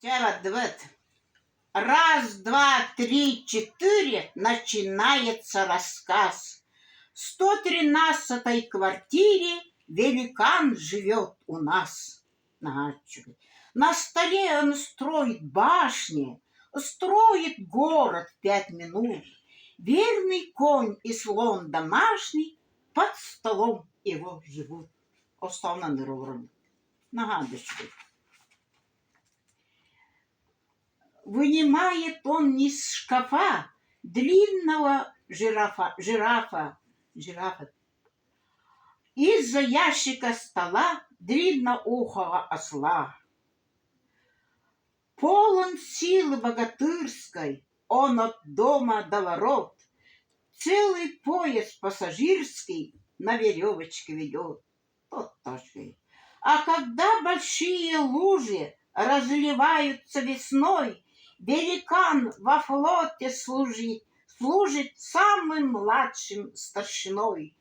Давид. Раз, два, три, четыре, начинается рассказ. В 113-й квартире великан живет у нас. На столе он строит башни, строит город в 5 минут. Верный конь и слон домашний под столом его живут. Основна нервом. Нагадочку. Вынимает он из шкафа длинного жирафа. Из-за ящика стола длинноухого осла. Полон силы богатырской, он от дома до ворот целый пояс пассажирский на веревочке ведет. А когда большие лужи разливаются весной, великан во флоте служит самым младшим старшиной.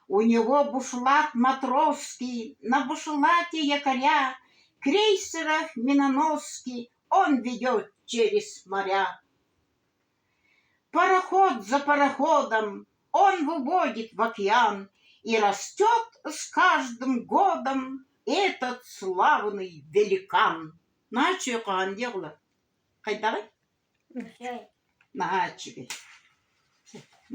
У него бушлат матросский, на бушлате якоря, крейсеров миноносский он ведет через моря. Пароход за пароходом он выводит в океан, и растет с каждым годом этот славный великан. Начал он дело. Хайдавай? Начал.